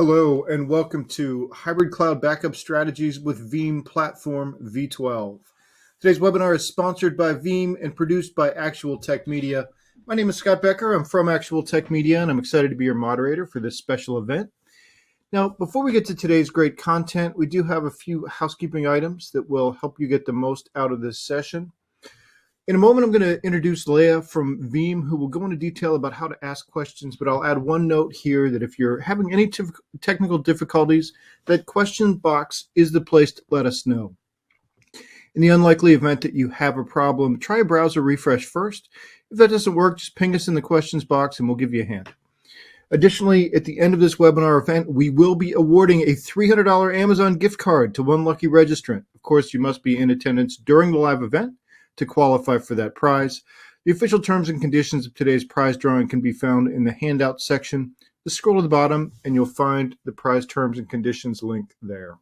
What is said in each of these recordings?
Hello and welcome to Hybrid Cloud Backup Strategies with Veeam Platform V12. Today's webinar is sponsored by Veeam and produced by Actual Tech Media. My name is Scott Becker. I'm from Actual Tech Media and I'm excited to be your moderator for this special event. Now, before we get to today's great content, we do have a few housekeeping items that will help you get the most out of this session. In a moment, I'm going to introduce Leah from Veeam, who will go into detail about how to ask questions, but I'll add one note here that if you're having any technical difficulties, that question box is the place to let us know. In the unlikely event that you have a problem, try a browser refresh first. If that doesn't work, just ping us in the questions box and we'll give you a hand. Additionally, at the end of this webinar event, we will be awarding a $300 Amazon gift card to one lucky registrant. Of course, you must be in attendance during the live event to qualify for that prize. The official terms and conditions of today's prize drawing can be found in the handout section. Just scroll to the bottom and you'll find the prize terms and conditions link there.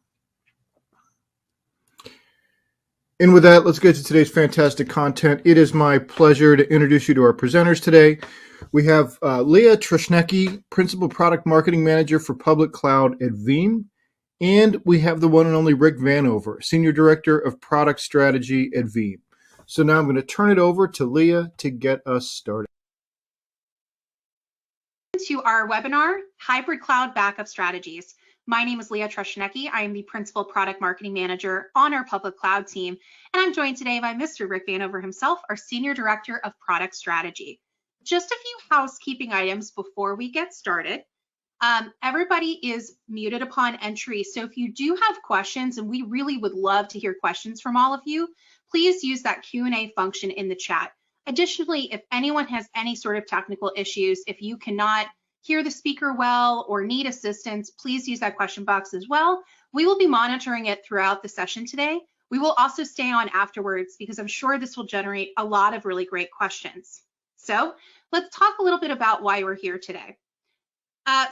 And with that, let's get to today's fantastic content. It is my pleasure to introduce you to our presenters today. We have Leah Trushnecki, Principal Product Marketing Manager for Public Cloud at Veeam. And we have the one and only Rick Vanover, Senior Director of Product Strategy at Veeam. So now I'm going to turn it over to Leah to get us started. To our webinar, Hybrid Cloud Backup Strategies. My name is Leah Trushnecki. I am the Principal Product Marketing Manager on our Public Cloud team, and I'm joined today by Mr. Rick Vanover himself, our Senior Director of Product Strategy. Just a few housekeeping items before we get started. Everybody is muted upon entry, so if you do have questions, and we really would love to hear questions from all of you, please use that Q&A function in the chat. Additionally, if anyone has any sort of technical issues, if you cannot hear the speaker well or need assistance, please use that question box as well. We will be monitoring it throughout the session today. We will also stay on afterwards because I'm sure this will generate a lot of really great questions. So let's talk a little bit about why we're here today.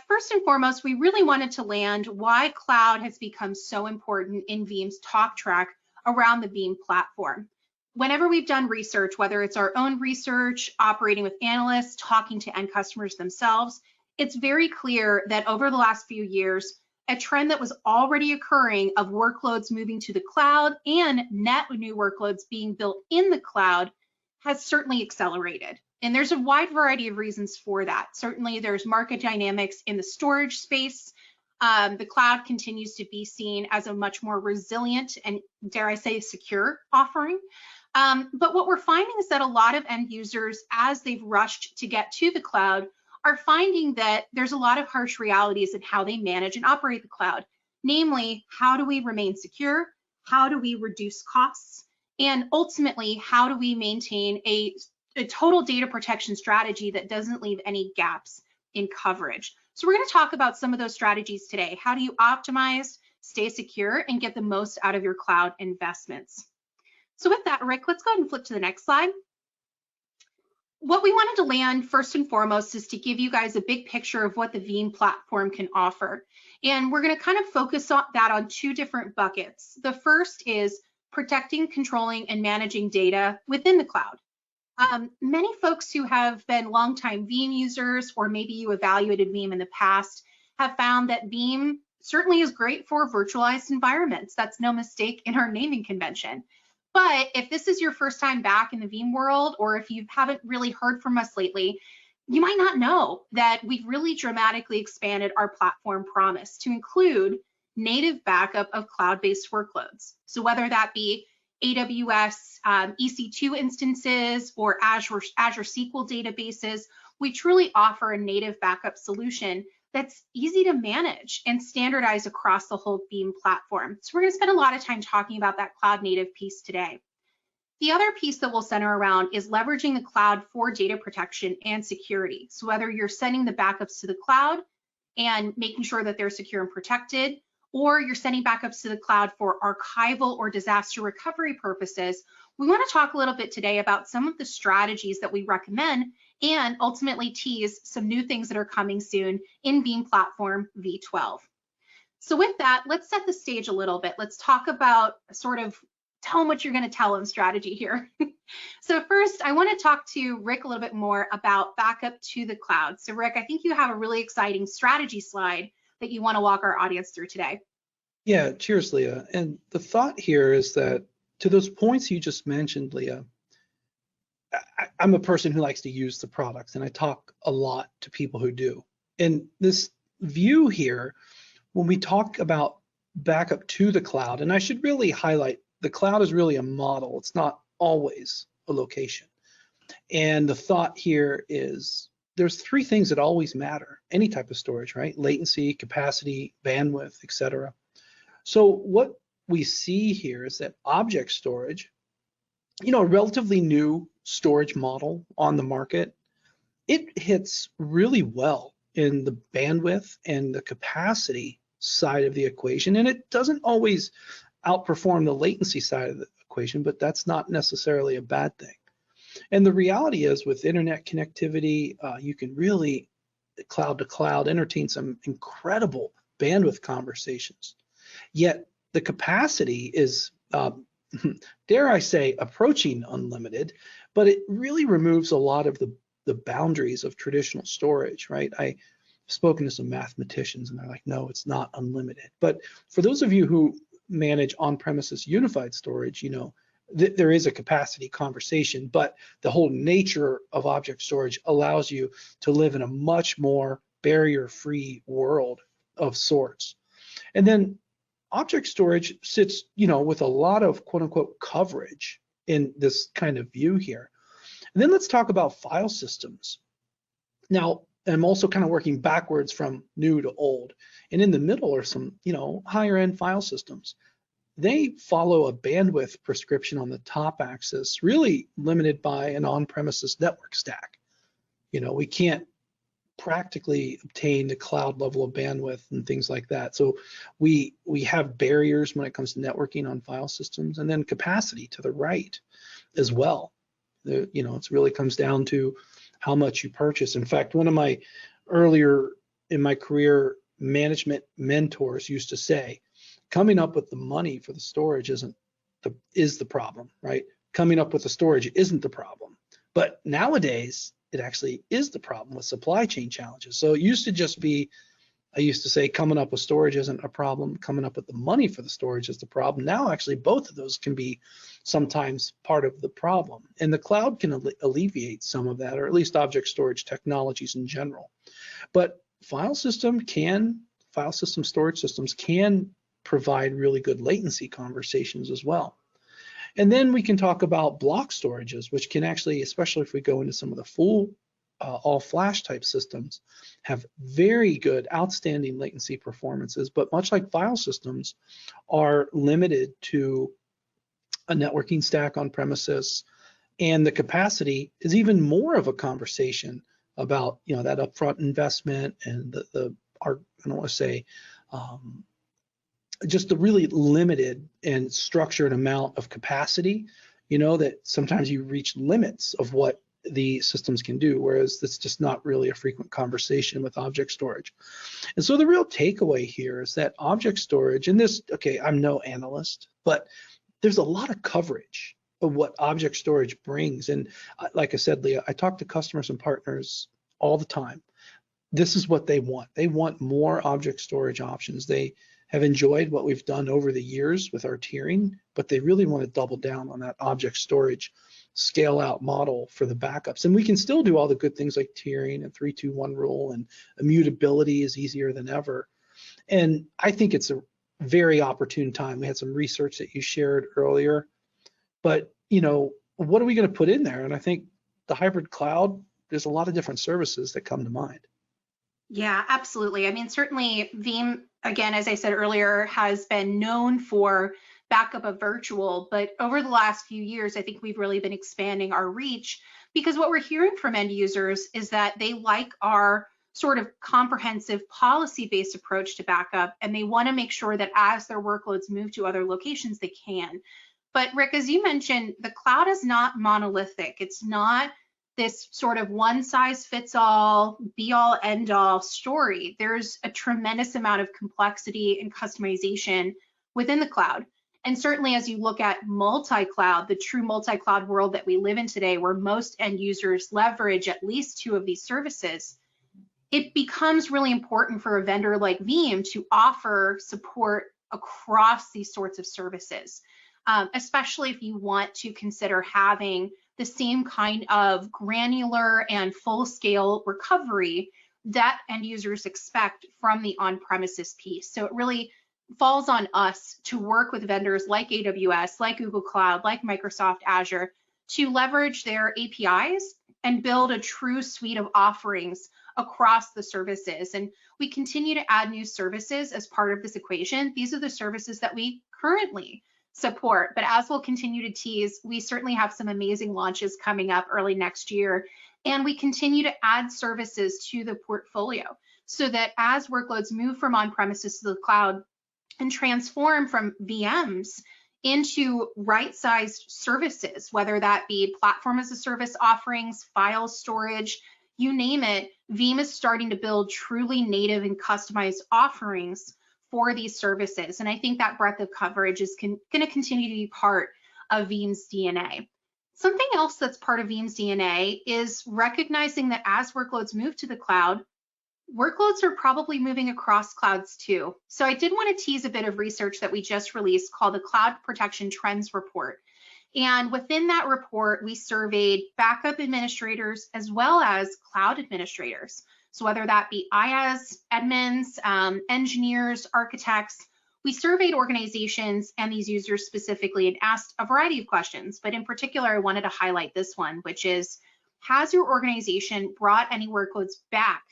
First and foremost, we really wanted to land why cloud has become so important in Veeam's talk track around the Veeam platform. Whenever we've done research, whether it's our own research, operating with analysts, talking to end customers themselves, it's very clear that over the last few years, a trend that was already occurring of workloads moving to the cloud and net new workloads being built in the cloud has certainly accelerated. And there's a wide variety of reasons for that. Certainly there's market dynamics in the storage space. The cloud continues to be seen as a much more resilient and, dare I say, secure offering. But what we're finding is that a lot of end users, as they've rushed to get to the cloud, are finding that there's a lot of harsh realities in how they manage and operate the cloud. Namely, how do we remain secure? How do we reduce costs? And ultimately, how do we maintain a total data protection strategy that doesn't leave any gaps in coverage? So we're going to talk about some of those strategies today. How do you optimize, stay secure, and get the most out of your cloud investments? So with that, Rick, let's go ahead and flip to the next slide. What we wanted to land first and foremost is to give you guys a big picture of what the Veeam platform can offer. And we're going to kind of focus on that on two different buckets. The first is protecting, controlling, and managing data within the cloud. Many folks who have been longtime Veeam users, or maybe you evaluated Veeam in the past, have found that Veeam certainly is great for virtualized environments. That's no mistake in our naming convention. But if this is your first time back in the Veeam world, or if you haven't really heard from us lately, you might not know that we've really dramatically expanded our platform promise to include native backup of cloud-based workloads. So whether that be AWS EC2 instances or Azure SQL databases, we truly offer a native backup solution that's easy to manage and standardize across the whole Veeam platform. So we're going to spend a lot of time talking about that cloud native piece today. The other piece that we'll center around is leveraging the cloud for data protection and security. So whether you're sending the backups to the cloud and making sure that they're secure and protected, or you're sending backups to the cloud for archival or disaster recovery purposes, we want to talk a little bit today about some of the strategies that we recommend and ultimately tease some new things that are coming soon in Veeam Platform V12. So with that, let's set the stage a little bit. Let's talk about sort of tell them what you're going to tell them strategy here. So first, I want to talk to Rick a little bit more about backup to the cloud. So Rick, I think you have a really exciting strategy slide that you want to walk our audience through today? Yeah, cheers, Leah. And the thought here is that to those points you just mentioned, Leah, I'm a person who likes to use the products, and I talk a lot to people who do. And this view here, when we talk about backup to the cloud, and I should really highlight, the cloud is really a model. It's not always a location. And the thought here is there's three things that always matter, any type of storage, right? Latency, capacity, bandwidth, etc. So what we see here is that object storage, a relatively new storage model on the market, it hits really well in the bandwidth and the capacity side of the equation, and it doesn't always outperform the latency side of the equation, but that's not necessarily a bad thing. And the reality is, with internet connectivity, you can really, cloud to cloud, entertain some incredible bandwidth conversations. Yet the capacity is, dare I say, approaching unlimited, but it really removes a lot of the boundaries of traditional storage, right? I've spoken to some mathematicians and they're like, no, it's not unlimited. But for those of you who manage on-premises unified storage, there is a capacity conversation, but the whole nature of object storage allows you to live in a much more barrier-free world of sorts. And then object storage sits, with a lot of quote unquote coverage in this kind of view here. And then let's talk about file systems. Now, I'm also kind of working backwards from new to old. And in the middle are some, higher end file systems. They follow a bandwidth prescription on the top axis, really limited by an on-premises network stack. We can't practically obtain the cloud level of bandwidth and things like that. So we have barriers when it comes to networking on file systems, and then capacity to the right as well. It really comes down to how much you purchase. In fact, one of my earlier in my career management mentors used to say, coming up with the money for the storage is the problem, right? Coming up with the storage isn't the problem. But nowadays, it actually is the problem with supply chain challenges. So it used to just be, I used to say coming up with storage isn't a problem, coming up with the money for the storage is the problem. Now actually both of those can be sometimes part of the problem. And the cloud can alleviate some of that, or at least object storage technologies in general. But file system storage systems can provide really good latency conversations as well. And then we can talk about block storages, which can actually, especially if we go into some of the full all flash type systems, have very good, outstanding latency performances, but much like file systems, are limited to a networking stack on premises, and the capacity is even more of a conversation about that upfront investment and I don't want to say just the really limited and structured amount of capacity, that sometimes you reach limits of what the systems can do, whereas that's just not really a frequent conversation with object storage. And so the real takeaway here is that object storage, and this, okay, I'm no analyst, but there's a lot of coverage of what object storage brings. And like I said, Leah, I talk to customers and partners all the time. This is what they want. They want more object storage options. They have enjoyed what we've done over the years with our tiering, but they really want to double down on that object storage scale out model for the backups. And we can still do all the good things like tiering and 3-2-1 rule, and immutability is easier than ever. And I think it's a very opportune time. We had some research that you shared earlier, but what are we going to put in there? And I think the hybrid cloud, there's a lot of different services that come to mind. Yeah, absolutely. I mean, certainly Veeam, again, as I said earlier, has been known for backup of virtual, but over the last few years, I think we've really been expanding our reach, because what we're hearing from end users is that they like our sort of comprehensive policy-based approach to backup, and they want to make sure that as their workloads move to other locations, they can. But Rick, as you mentioned, the cloud is not monolithic. It's not this sort of one size fits all, be all end all story. There's a tremendous amount of complexity and customization within the cloud. And certainly as you look at multi-cloud, the true multi-cloud world that we live in today, where most end users leverage at least two of these services, it becomes really important for a vendor like Veeam to offer support across these sorts of services, especially if you want to consider having the same kind of granular and full-scale recovery that end users expect from the on-premises piece. So it really falls on us to work with vendors like AWS, like Google Cloud, like Microsoft Azure, to leverage their APIs and build a true suite of offerings across the services. And we continue to add new services as part of this equation. These are the services that we currently support, but as we'll continue to tease, we certainly have some amazing launches coming up early next year, and we continue to add services to the portfolio so that as workloads move from on-premises to the cloud and transform from VMs into right-sized services, whether that be platform as a service offerings, file storage, you name it, Veeam is starting to build truly native and customized offerings for these services. And I think that breadth of coverage is going to continue to be part of Veeam's DNA. Something else that's part of Veeam's DNA is recognizing that as workloads move to the cloud, workloads are probably moving across clouds too. So I did want to tease a bit of research that we just released called the Cloud Protection Trends Report. And within that report, we surveyed backup administrators as well as cloud administrators. So whether that be IaaS, admins, engineers, architects, we surveyed organizations and these users specifically and asked a variety of questions. But in particular, I wanted to highlight this one, which is, has your organization brought any workloads back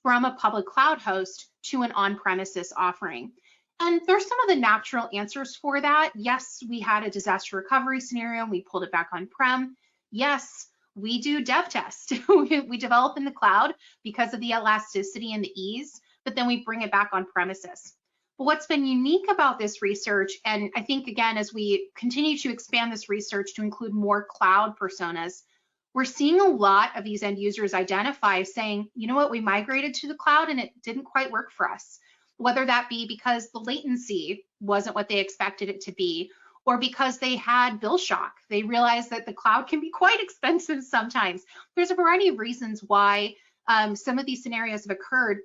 from a public cloud host to an on-premises offering? And there's some of the natural answers for that. Yes, we had a disaster recovery scenario and we pulled it back on-prem. Yes, we do dev test. We develop in the cloud because of the elasticity and the ease, but then we bring it back on premises. But what's been unique about this research, and I think again, as we continue to expand this research to include more cloud personas, we're seeing a lot of these end users identify saying, you know what, we migrated to the cloud and it didn't quite work for us. Whether that be because the latency wasn't what they expected it to be, or because they had bill shock. They realized that the cloud can be quite expensive sometimes. There's a variety of reasons why some of these scenarios have occurred.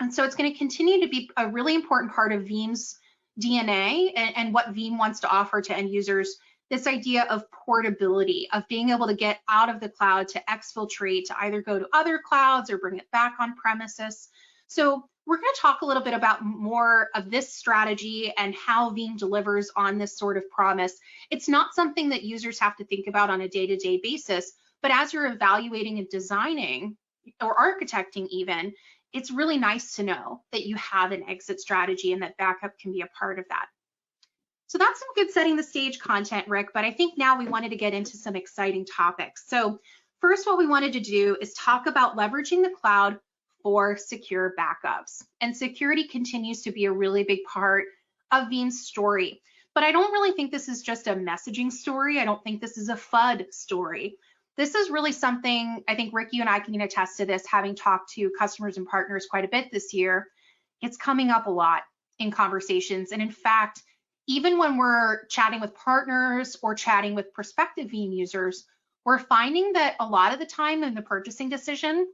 And so it's going to continue to be a really important part of Veeam's DNA and what Veeam wants to offer to end users, this idea of portability, of being able to get out of the cloud to exfiltrate, to either go to other clouds or bring it back on premises. So we're going to talk a little bit about more of this strategy and how Veeam delivers on this sort of promise. It's not something that users have to think about on a day-to-day basis, but as you're evaluating and designing or architecting even, it's really nice to know that you have an exit strategy and that backup can be a part of that. So that's some good setting the stage content, Rick, but I think now we wanted to get into some exciting topics. So first, what we wanted to do is talk about leveraging the cloud for secure backups. And security continues to be a really big part of Veeam's story. But I don't really think this is just a messaging story. I don't think this is a FUD story. This is really something, I think Rick, you and I can attest to this, having talked to customers and partners quite a bit this year. It's coming up a lot in conversations. And in fact, even when we're chatting with partners or chatting with prospective Veeam users, we're finding that a lot of the time in the purchasing decision,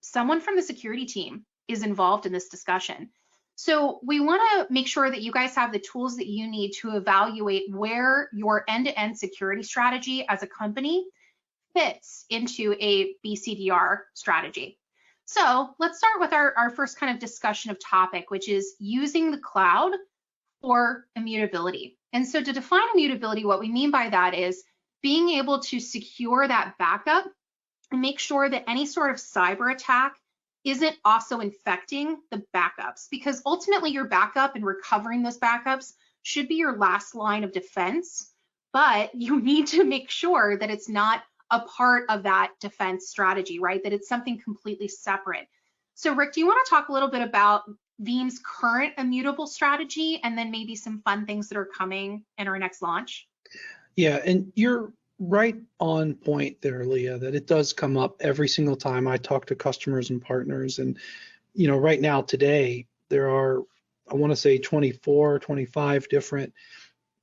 someone from the security team is involved in this discussion. So we want to make sure that you guys have the tools that you need to evaluate where your end-to-end security strategy as a company fits into a BCDR strategy. So let's start with our first kind of discussion of topic, which is using the cloud for immutability. And so to define immutability, what we mean by that is being able to secure that backup and make sure that any sort of cyber attack isn't also infecting the backups, because ultimately your backup and recovering those backups should be your last line of defense, but you need to make sure that it's not a part of that defense strategy, right? That it's something completely separate. So Rick, do you want to talk a little bit about Veeam's current immutable strategy and then maybe some fun things that are coming in our next launch? Yeah, and you're right on point there, Leah, that it does come up every single time I talk to customers and partners. And, you know, right now today, there are, I want to say 24, 25 different,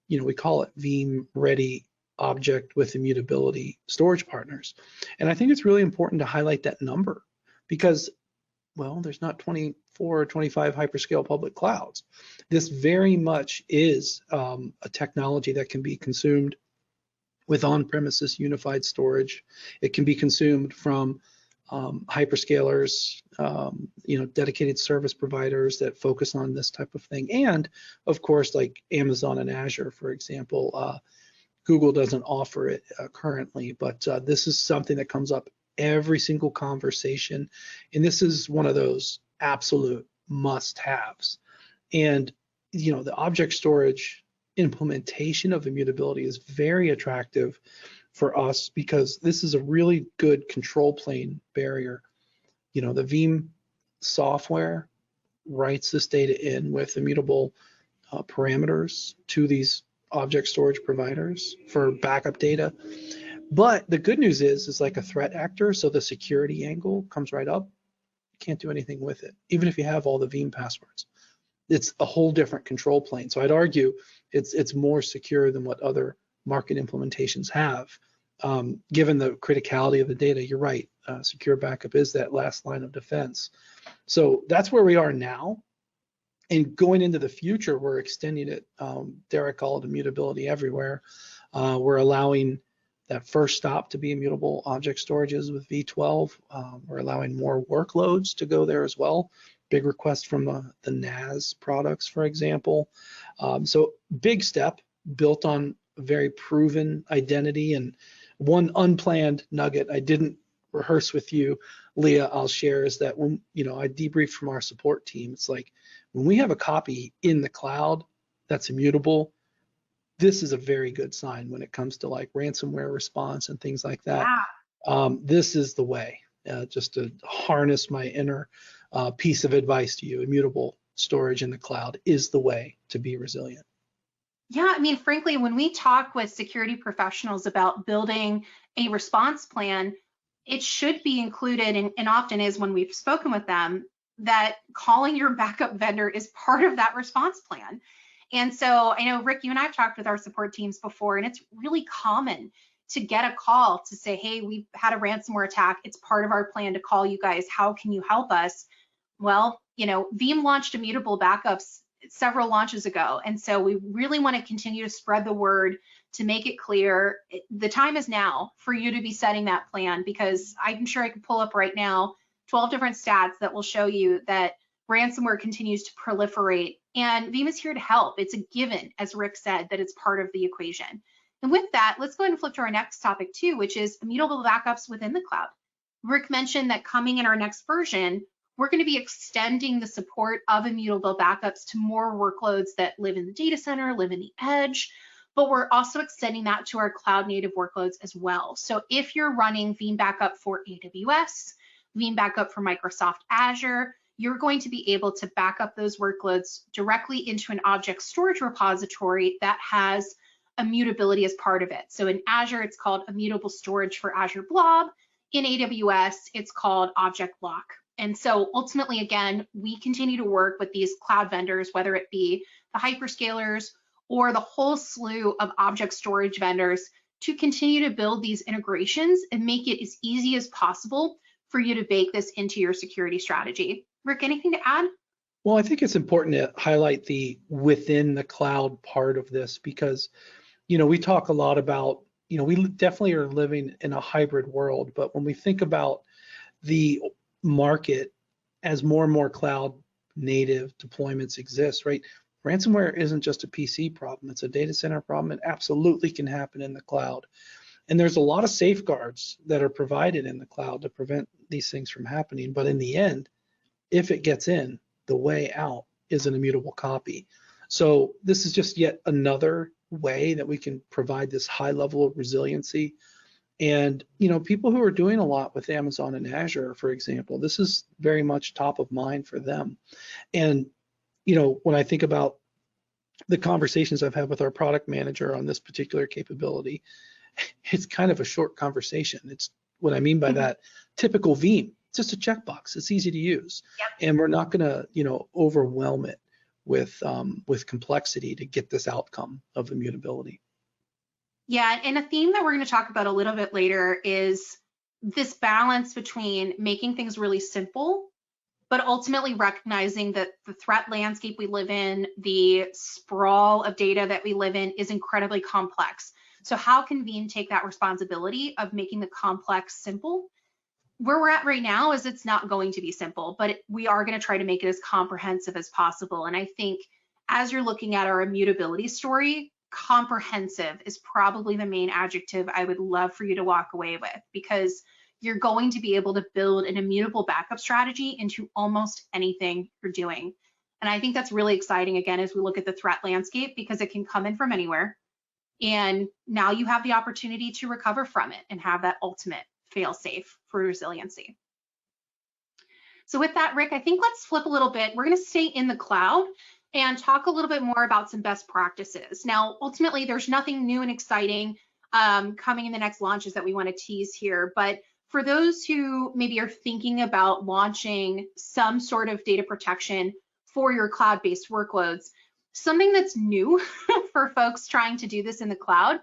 you know, we call it Veeam ready object with immutability storage partners. And I think it's really important to highlight that number, because Well, there's not 24 or 25 hyperscale public clouds. This very much is a technology that can be consumed with on-premises unified storage. It can be consumed from hyperscalers, dedicated service providers that focus on this type of thing. And of course, like Amazon and Azure, for example, Google doesn't offer it currently, but this is something that comes up every single conversation. And this is one of those absolute must-haves. And, the object storage implementation of immutability is very attractive for us because this is a really good control plane barrier. The Veeam software writes this data in with immutable parameters to these object storage providers for backup data. But the good news is like a threat actor, so the security angle comes right up. You can't do anything with it, even if you have all the Veeam passwords. It's a whole different control plane. So I'd argue it's more secure than what other market implementations have. Given the criticality of the data, you're right. Secure backup is that last line of defense. So that's where we are now. And going into the future, we're extending it. Derek called immutability everywhere. We're allowing that first stop to be immutable object storages with V12. We're allowing more workloads to go there as well. Big request from the NAS products, for example. So big step built on a very proven identity. And one unplanned nugget I didn't rehearse with you, Leah, I'll share is that when I debriefed from our support team, it's like when we have a copy in the cloud that's immutable, this is a very good sign when it comes to like ransomware response and things like that. Yeah. This is the way, just to harness my inner piece of advice to you. Immutable storage in the cloud is the way to be resilient. Yeah, frankly, when we talk with security professionals about building a response plan, it should be included, and often is when we've spoken with them, that calling your backup vendor is part of that response plan. And so I know, Rick, you and I have talked with our support teams before, and it's really common to get a call to say, hey, we've had a ransomware attack. It's part of our plan to call you guys. How can you help us? Well, Veeam launched immutable backups several launches ago. And so we really want to continue to spread the word to make it clear. The time is now for you to be setting that plan, because I'm sure I could pull up right now 12 different stats that will show you that ransomware continues to proliferate, and Veeam is here to help. It's a given, as Rick said, that it's part of the equation. And with that, let's go ahead and flip to our next topic too, which is immutable backups within the cloud. Rick mentioned that coming in our next version, we're going to be extending the support of immutable backups to more workloads that live in the data center, live in the edge, but we're also extending that to our cloud native workloads as well. So if you're running Veeam backup for AWS, Veeam backup for Microsoft Azure, you're going to be able to back up those workloads directly into an object storage repository that has immutability as part of it. So in Azure, it's called immutable storage for Azure Blob. In AWS, it's called Object Lock. And so ultimately, again, we continue to work with these cloud vendors, whether it be the hyperscalers or the whole slew of object storage vendors, to continue to build these integrations and make it as easy as possible for you to bake this into your security strategy. Rick, anything to add? Well, I think it's important to highlight the within the cloud part of this, because, we talk a lot about, we definitely are living in a hybrid world, but when we think about the market as more and more cloud native deployments exist, right? Ransomware isn't just a PC problem, it's a data center problem. It absolutely can happen in the cloud. And there's a lot of safeguards that are provided in the cloud to prevent these things from happening. But in the end, if it gets in, the way out is an immutable copy. So this is just yet another way that we can provide this high level of resiliency. And, people who are doing a lot with Amazon and Azure, for example, this is very much top of mind for them. And, when I think about the conversations I've had with our product manager on this particular capability, it's kind of a short conversation. It's what I mean by that, typical Veeam. It's just a checkbox. It's easy to use. Yep. And we're not going to, overwhelm it with complexity to get this outcome of immutability. Yeah, and a theme that we're going to talk about a little bit later is this balance between making things really simple but ultimately recognizing that the threat landscape we live in, the sprawl of data that we live in is incredibly complex. So how can Veeam take that responsibility of making the complex simple? Where we're at right now is it's not going to be simple, but we are going to try to make it as comprehensive as possible. And I think as you're looking at our immutability story, comprehensive is probably the main adjective I would love for you to walk away with, because you're going to be able to build an immutable backup strategy into almost anything you're doing. And I think that's really exciting, again, as we look at the threat landscape, because it can come in from anywhere. And now you have the opportunity to recover from it and have that ultimate fail-safe for resiliency. So with that, Rick, I think let's flip a little bit. We're going to stay in the cloud and talk a little bit more about some best practices. Now, ultimately, there's nothing new and exciting coming in the next launches that we want to tease here, but for those who maybe are thinking about launching some sort of data protection for your cloud-based workloads, something that's new for folks trying to do this in the cloud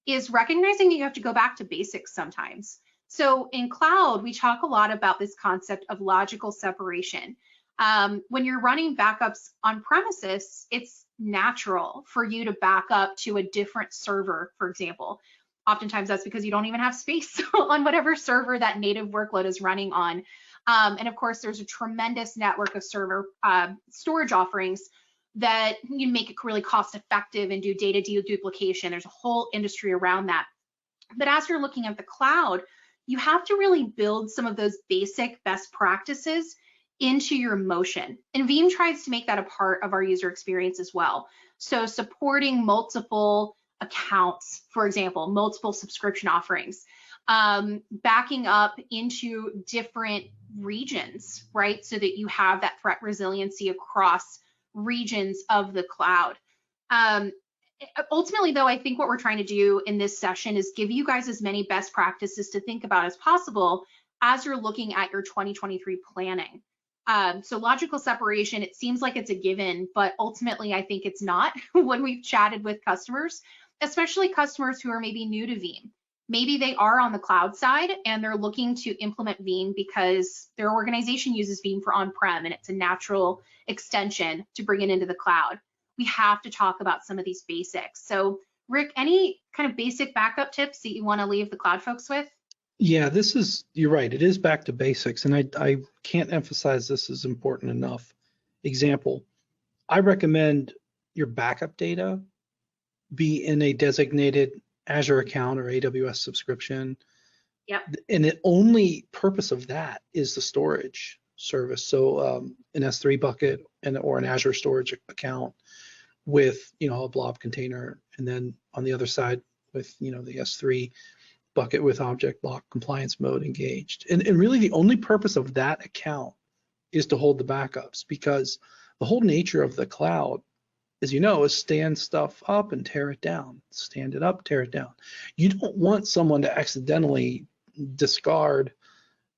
is recognizing that you have to go back to basics sometimes. So in cloud, we talk a lot about this concept of logical separation. When you're running backups on premises, it's natural for you to back up to a different server, for example. Oftentimes that's because you don't even have space on whatever server that native workload is running on. And of course, there's a tremendous network of server storage offerings that you make it really cost effective and do data deduplication. There's a whole industry around that. But as you're looking at the cloud, you have to really build some of those basic best practices into your motion. And Veeam tries to make that a part of our user experience as well. So supporting multiple accounts, for example, multiple subscription offerings, backing up into different regions, right? So that you have that threat resiliency across regions of the cloud. Ultimately, though, I think what we're trying to do in this session is give you guys as many best practices to think about as possible as you're looking at your 2023 planning. So logical separation, it seems like it's a given, but ultimately I think it's not when we've chatted with customers, especially customers who are maybe new to Veeam. Maybe they are on the cloud side and they're looking to implement Veeam because their organization uses Veeam for on-prem and it's a natural extension to bring it into the cloud. We have to talk about some of these basics. So Rick, any kind of basic backup tips that you want to leave the cloud folks with? Yeah, you're right. It is back to basics. And I can't emphasize this is important enough. Example, I recommend your backup data be in a designated Azure account or AWS subscription. Yep. And the only purpose of that is the storage service. So an S3 bucket or an Azure storage account with a blob container, and then on the other side with the S3 bucket with object lock compliance mode engaged. And really the only purpose of that account is to hold the backups, because the whole nature of the cloud, as you know, is stand stuff up and tear it down, stand it up, tear it down. You don't want someone to accidentally discard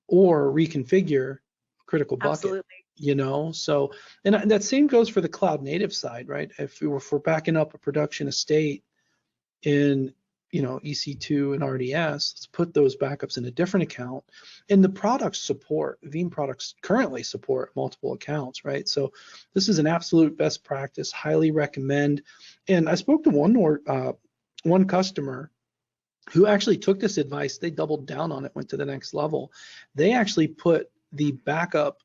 or reconfigure a critical bucket. Absolutely. So, and that same goes for the cloud native side, right? If we're backing up a production estate in EC2 and RDS, let's put those backups in a different account. And the Veeam products currently support multiple accounts, right? So this is an absolute best practice, highly recommend. And I spoke to one customer who actually took this advice. They doubled down on it, went to the next level. They actually put the backup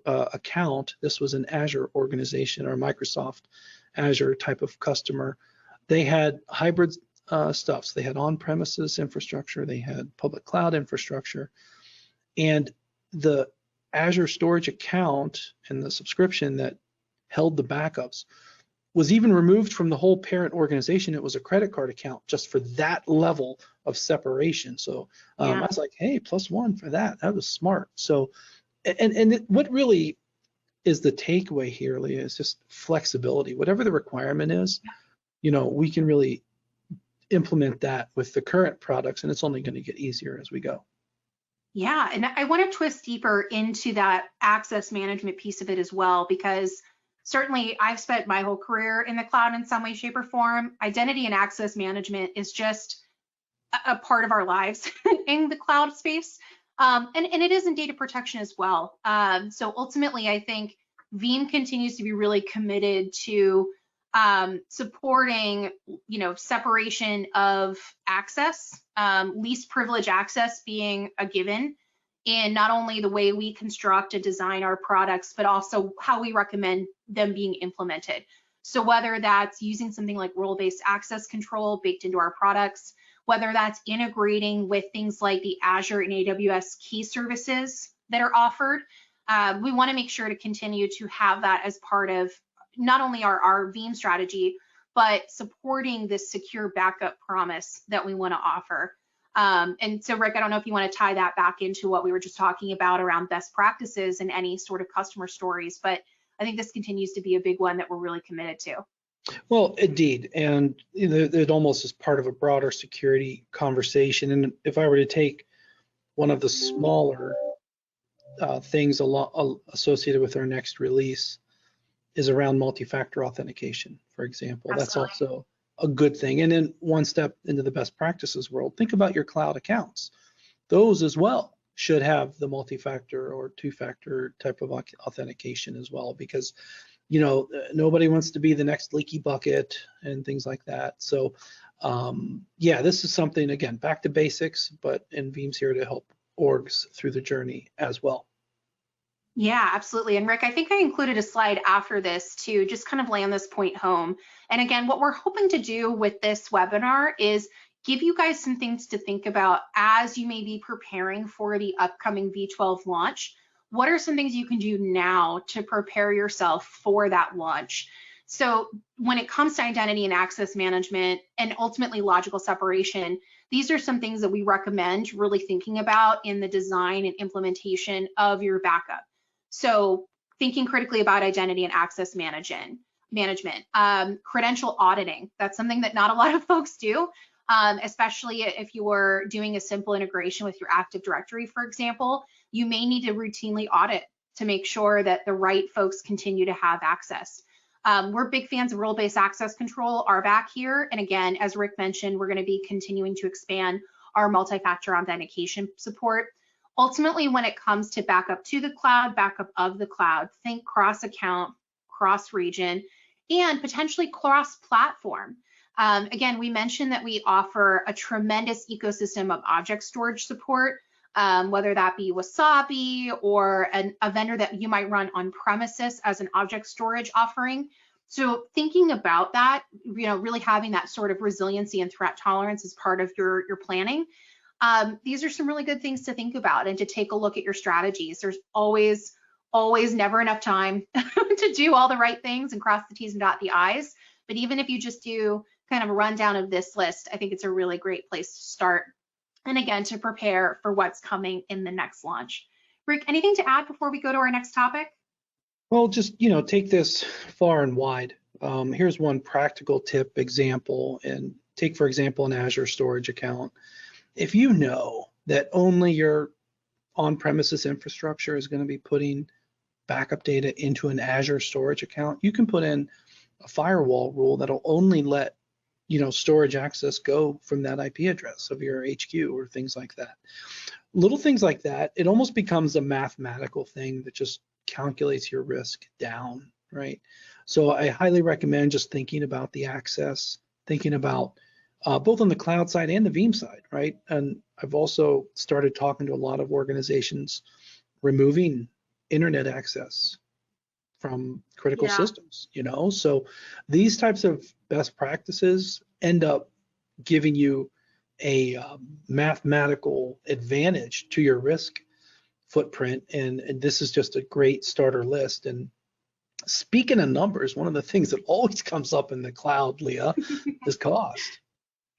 account, this was an Azure organization or Microsoft Azure type of customer. They had hybrid stuff. So they had on-premises infrastructure, they had public cloud infrastructure, and the Azure storage account and the subscription that held the backups was even removed from the whole parent organization. It was a credit card account just for that level of separation. So I was like, hey, +1 for that. That was smart. So, and what really is the takeaway here, Leah, is just flexibility. Whatever the requirement is, we can really implement that with the current products, and it's only going to get easier as we go. Yeah, and I want to twist deeper into that access management piece of it as well, because certainly I've spent my whole career in the cloud in some way, shape, or form. Identity and access management is just a part of our lives in the cloud space. And it is in data protection as well. So ultimately, I think Veeam continues to be really committed to supporting, separation of access, least privilege access being a given in not only the way we construct and design our products, but also how we recommend them being implemented. So whether that's using something like role-based access control baked into our products, whether that's integrating with things like the Azure and AWS key services that are offered, we want to make sure to continue to have that as part of not only our Veeam strategy, but supporting this secure backup promise that we want to offer. And so, Rick, I don't know if you want to tie that back into what we were just talking about around best practices and any sort of customer stories, but I think this continues to be a big one that we're really committed to. Well, indeed, and it almost is part of a broader security conversation. And if I were to take one of the smaller things associated with our next release is around multi-factor authentication, for example. Absolutely. That's also a good thing. And then one step into the best practices world, think about your cloud accounts. Those as well should have the multi-factor or two-factor type of authentication as well, because nobody wants to be the next leaky bucket and things like that. So yeah, this is something, again, back to basics, and Veeam's here to help orgs through the journey as well. Yeah, absolutely. And Rick, I think I included a slide after this to just kind of land this point home. And again, what we're hoping to do with this webinar is give you guys some things to think about as you may be preparing for the upcoming V12 launch. What are some things you can do now to prepare yourself for that launch? So when it comes to identity and access management and ultimately logical separation, these are some things that we recommend really thinking about in the design and implementation of your backup. So thinking critically about identity and access management, credential auditing. That's something that not a lot of folks do, especially if you are doing a simple integration with your Active Directory, for example. You may need to routinely audit to make sure that the right folks continue to have access. We're big fans of role-based access control, RBAC here. And again, as Rick mentioned, we're going to be continuing to expand our multi-factor authentication support. Ultimately, when it comes to backup to the cloud, backup of the cloud, think cross-account, cross-region, and potentially cross-platform. Again, we mentioned that we offer a tremendous ecosystem of object storage support, whether that be Wasabi or a vendor that you might run on premises as an object storage offering. So thinking about that, really having that sort of resiliency and threat tolerance as part of your planning. These are some really good things to think about and to take a look at your strategies. There's always never enough time to do all the right things and cross the T's and dot the I's. But even if you just do kind of a rundown of this list, I think it's a really great place to start. And again, to prepare for what's coming in the next launch. Rick, anything to add before we go to our next topic? Well, just, take this far and wide. Here's one practical tip example, and take, for example, an Azure storage account. If you know that only your on-premises infrastructure is going to be putting backup data into an Azure storage account, you can put in a firewall rule that'll only let storage access go from that IP address of your HQ or things like that. Little things like that, it almost becomes a mathematical thing that just calculates your risk down, right? So I highly recommend just thinking about the access, thinking about both on the cloud side and the Veeam side, right? And I've also started talking to a lot of organizations removing internet access from critical systems, So these types of best practices end up giving you a mathematical advantage to your risk footprint. And this is just a great starter list. And speaking of numbers, one of the things that always comes up in the cloud, Leah, is cost.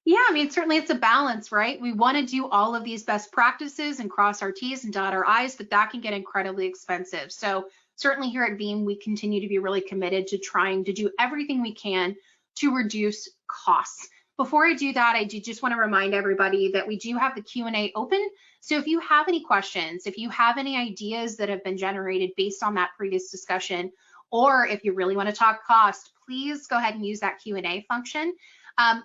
Yeah, I mean, certainly it's a balance, right? We want to do all of these best practices and cross our T's and dot our I's, but that can get incredibly expensive. So certainly here at Veeam, we continue to be really committed to trying to do everything we can to reduce costs. Before I do that, I just want to remind everybody that we do have the Q&A open. So if you have any questions, if you have any ideas that have been generated based on that previous discussion, or if you really want to talk cost, please go ahead and use that Q&A function.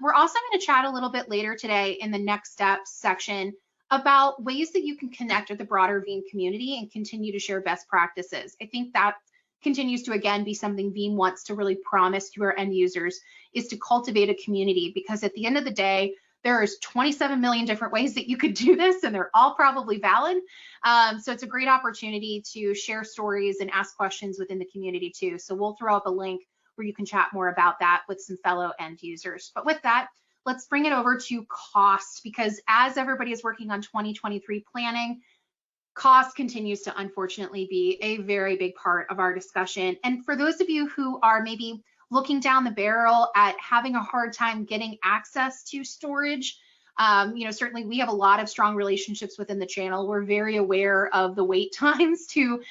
We're also going to chat a little bit later today in the next steps section about ways that you can connect with the broader Veeam community and continue to share best practices. I think that continues to, again, be something Veeam wants to really promise to our end users, is to cultivate a community, because at the end of the day, there is 27 million different ways that you could do this, and they're all probably valid. So it's a great opportunity to share stories and ask questions within the community too. So we'll throw up a link where you can chat more about that with some fellow end users. But with that, let's bring it over to cost, because as everybody is working on 2023 planning, cost continues to unfortunately be a very big part of our discussion. And for those of you who are maybe looking down the barrel at having a hard time getting access to storage, certainly we have a lot of strong relationships within the channel. We're very aware of the wait times to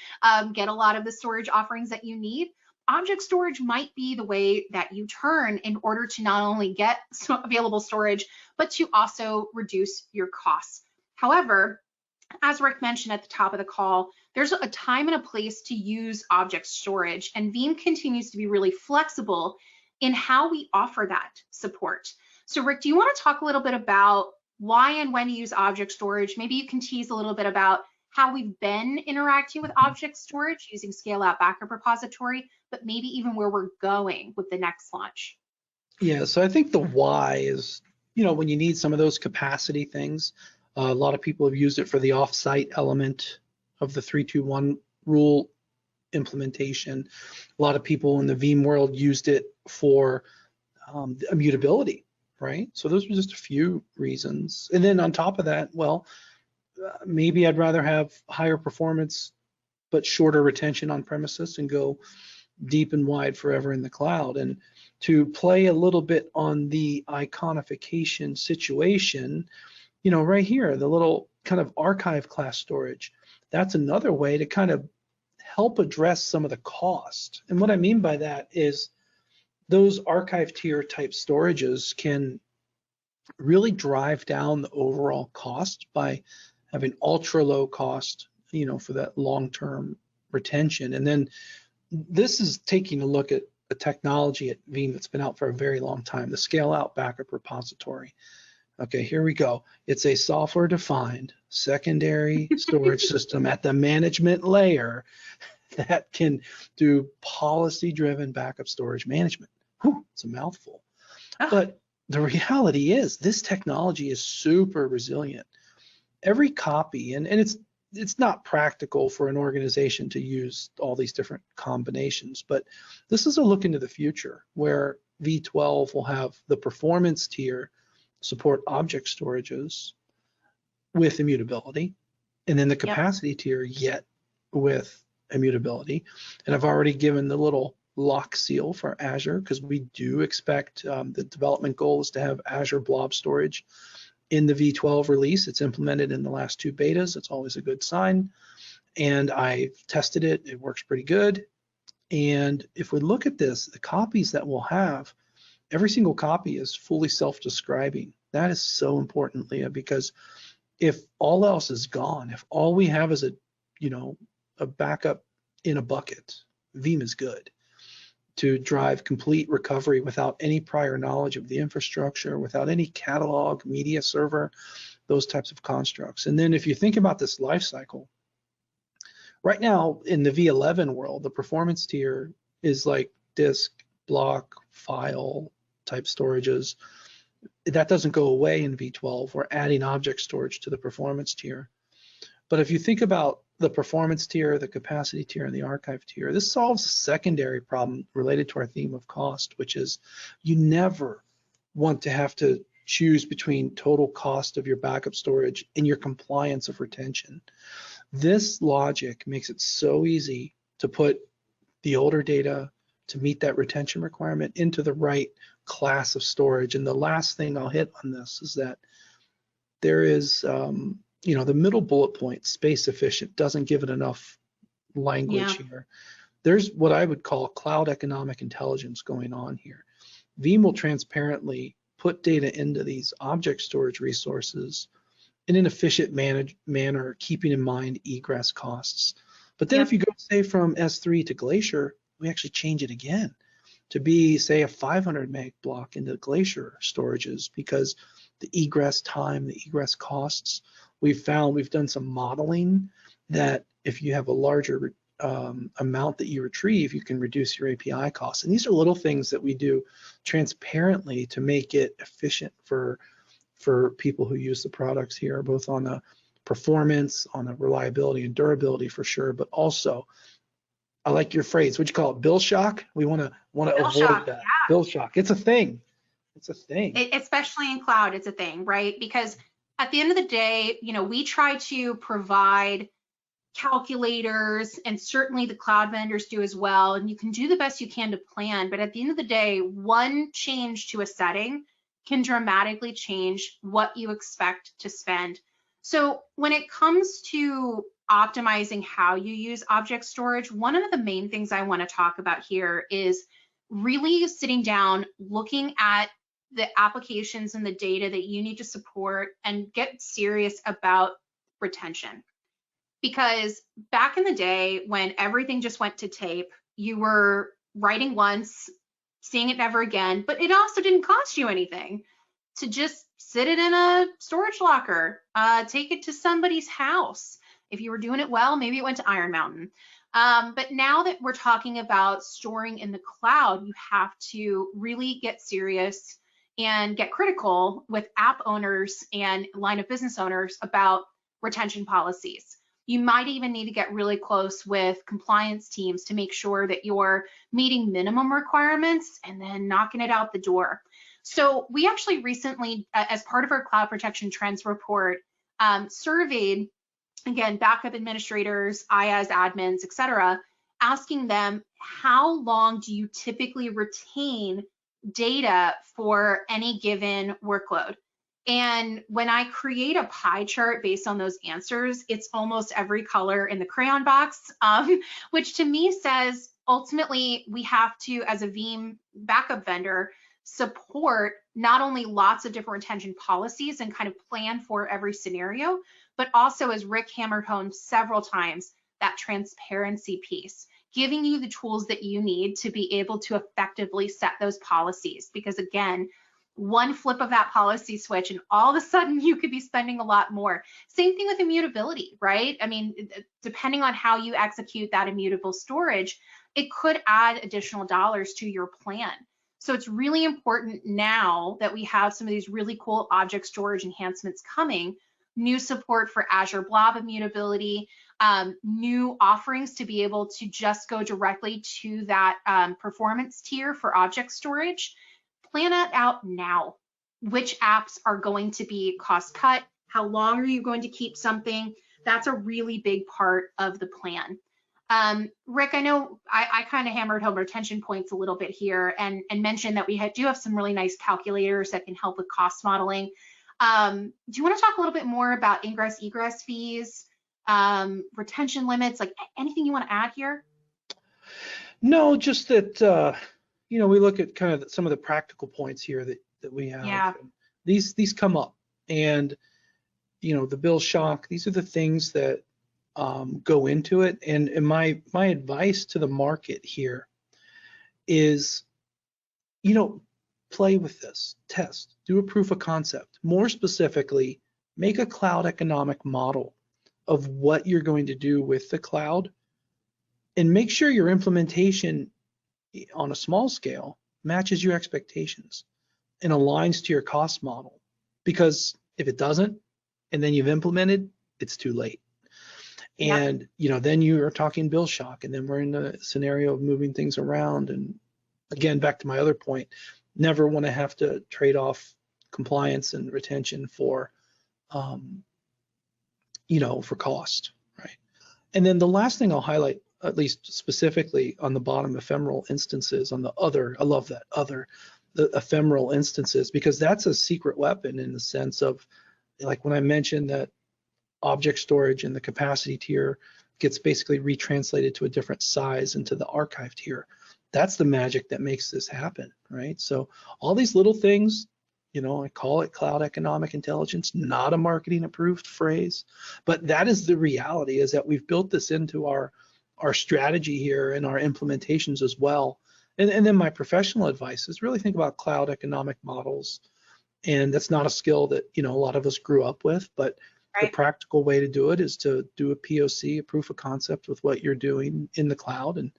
get a lot of the storage offerings that you need. Object storage might be the way that you turn in order to not only get available storage, but to also reduce your costs. However, as Rick mentioned at the top of the call, there's a time and a place to use object storage, and Veeam continues to be really flexible in how we offer that support. So Rick, do you want to talk a little bit about why and when to use object storage? Maybe you can tease a little bit about how we've been interacting with object storage using Scale Out Backup Repository, but maybe even where we're going with the next launch. Yeah, so I think the why is, when you need some of those capacity things, a lot of people have used it for the offsite element of the 3-2-1 rule implementation. A lot of people in the Veeam world used it for immutability, right? So those were just a few reasons. And then on top of that, well, maybe I'd rather have higher performance but shorter retention on premises and go deep and wide forever in the cloud. And to play a little bit on the iconification situation, right here, the little kind of archive class storage, that's another way to kind of help address some of the cost. And what I mean by that is those archive tier type storages can really drive down the overall cost by having ultra low cost, for that long-term retention. And then this is taking a look at a technology at Veeam that's been out for a very long time, the Scale Out Backup Repository. Okay, here we go. It's a software-defined secondary storage system at the management layer that can do policy-driven backup storage management. Whew, it's a mouthful. Oh. But the reality is this technology is super resilient. Every copy, and it's not practical for an organization to use all these different combinations, but this is a look into the future where V12 will have the performance tier support object storages with immutability, and then the capacity tier yet with immutability. And I've already given the little lock seal for Azure, because we do expect the development goal is to have Azure blob storage in the V12 release. It's implemented in the last 2 betas. It's always a good sign. And I've tested it. It works pretty good. And if we look at this, the copies that we'll have, every single copy is fully self-describing. That is so important, Leah, because if all else is gone, if all we have is a backup in a bucket, Veeam is good to drive complete recovery without any prior knowledge of the infrastructure, without any catalog, media server, those types of constructs. And then if you think about this life cycle, right now in the V11 world, the performance tier is like disk, block, file type storages. That doesn't go away in V12. We're adding object storage to the performance tier. But if you think about the performance tier, the capacity tier, and the archive tier, this solves a secondary problem related to our theme of cost, which is you never want to have to choose between total cost of your backup storage and your compliance of retention. This logic makes it so easy to put the older data to meet that retention requirement into the right class of storage. And the last thing I'll hit on this is that there is, the middle bullet point, space efficient, doesn't give it enough language here. There's what I would call cloud economic intelligence going on here. Veeam will transparently put data into these object storage resources in an efficient manner, keeping in mind egress costs. But then if you go, say, from S3 to Glacier, we actually change it again to be, say, a 500 meg block into Glacier storages, because the egress time, the egress costs we've done some modeling that if you have a larger amount that you retrieve, you can reduce your API costs. And these are little things that we do transparently to make it efficient for people who use the products here, both on the performance, on the reliability and durability for sure, but also, I like your phrase, what you call it, bill shock? We want to avoid shock, that. yeah. Bill shock, it's a thing. It's a thing. Especially in cloud, it's a thing, right? Because at the end of the day, we try to provide calculators, and certainly the cloud vendors do as well, and you can do the best you can to plan, but at the end of the day, one change to a setting can dramatically change what you expect to spend. So when it comes to optimizing how you use object storage, one of the main things I want to talk about here is really sitting down, looking at the applications and the data that you need to support, and get serious about retention. Because back in the day when everything just went to tape, you were writing once, seeing it never again, but it also didn't cost you anything to just sit it in a storage locker, take it to somebody's house. If you were doing it well, maybe it went to Iron Mountain. But now that we're talking about storing in the cloud, you have to really get serious and get critical with app owners and line of business owners about retention policies. You might even need to get really close with compliance teams to make sure that you're meeting minimum requirements and then knocking it out the door. So we actually recently, as part of our Cloud Protection Trends report, surveyed, again, backup administrators, IaaS admins, et cetera, asking them, how long do you typically retain data for any given workload? And when I create a pie chart based on those answers, it's almost every color in the crayon box, which to me says, ultimately, we have to, as a Veeam backup vendor, support not only lots of different retention policies and kind of plan for every scenario, but also, as Rick hammered home several times, that transparency piece, giving you the tools that you need to be able to effectively set those policies. Because again, one flip of that policy switch and all of a sudden you could be spending a lot more. Same thing with immutability, right? I mean, depending on how you execute that immutable storage, it could add additional dollars to your plan. So it's really important now that we have some of these really cool object storage enhancements coming, new support for Azure Blob immutability, new offerings to be able to just go directly to that performance tier for object storage. Plan it out now. Which apps are going to be cost cut? How long are you going to keep something? That's a really big part of the plan. Rick, I know I kind of hammered home retention points a little bit here and mentioned that we do have some really nice calculators that can help with cost modeling. Do you want to talk a little bit more about ingress egress fees, retention limits, like anything you want to add here? No, just that we look at kind of some of the practical points here that we have. Yeah. These come up, and the bill shock. These are the things that go into it. And my advice to the market here is, play with this, test, do a proof of concept. More specifically, make a cloud economic model of what you're going to do with the cloud, and make sure your implementation on a small scale matches your expectations and aligns to your cost model. Because if it doesn't, and then you've implemented, it's too late. And then you are talking bill shock, and then we're in the scenario of moving things around. And again, back to my other point, never want to have to trade off compliance and retention for for cost, right? And then the last thing I'll highlight, at least specifically on the bottom, ephemeral instances, on the other, I love that, the ephemeral instances, because that's a secret weapon in the sense of, like when I mentioned that object storage in the capacity tier gets basically retranslated to a different size into the archive tier. That's the magic that makes this happen, right? So all these little things, I call it cloud economic intelligence, not a marketing approved phrase, but that is the reality, is that we've built this into our strategy here and our implementations as well. And then my professional advice is really think about cloud economic models. And that's not a skill that, a lot of us grew up with, but the practical way to do it is to do a POC, a proof of concept with what you're doing in the cloud, and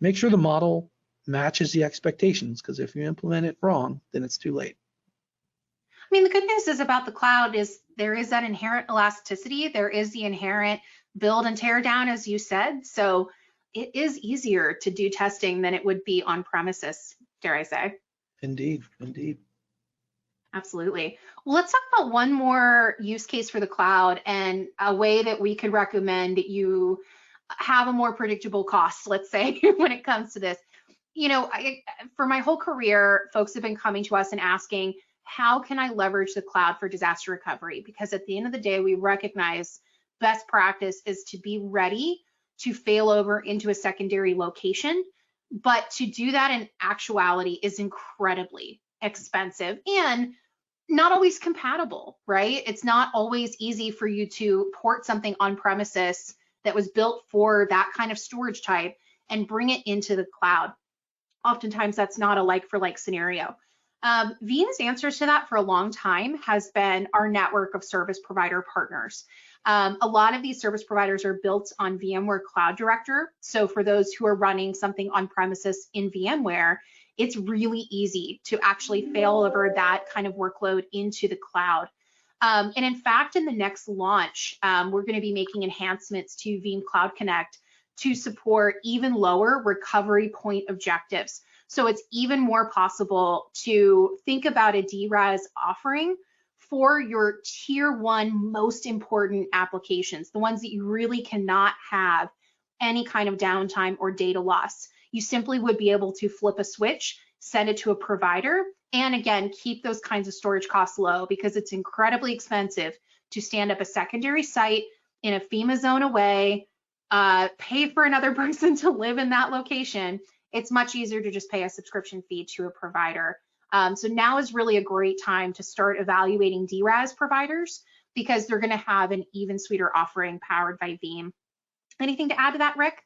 make sure the model matches the expectations, because if you implement it wrong, then it's too late. I mean, the good news is about the cloud is there is that inherent elasticity. There is the inherent build and tear down, as you said. So it is easier to do testing than it would be on premises, dare I say. Indeed, indeed. Absolutely. Well, let's talk about one more use case for the cloud and a way that we could recommend that you have a more predictable cost, let's say, when it comes to this. You know, for my whole career, folks have been coming to us and asking, how can I leverage the cloud for disaster recovery? Because at the end of the day, we recognize best practice is to be ready to fail over into a secondary location. But to do that in actuality is incredibly expensive and not always compatible, right? It's not always easy for you to port something on premises that was built for that kind of storage type and bring it into the cloud. Oftentimes that's not a like for like scenario. Veeam's answers to that for a long time has been our network of service provider partners. A lot of these service providers are built on VMware Cloud Director. So for those who are running something on premises in VMware, it's really easy to actually fail over that kind of workload into the cloud. And in fact, in the next launch, we're going to be making enhancements to Veeam Cloud Connect to support even lower recovery point objectives. So it's even more possible to think about a DRaaS offering for your tier one most important applications, the ones that you really cannot have any kind of downtime or data loss. You simply would be able to flip a switch, send it to a provider, and again, keep those kinds of storage costs low, because it's incredibly expensive to stand up a secondary site in a FEMA zone away, pay for another person to live in that location. It's much easier to just pay a subscription fee to a provider. So now is really a great time to start evaluating DRaaS providers, because they're going to have an even sweeter offering powered by Veeam. Anything to add to that, Rick?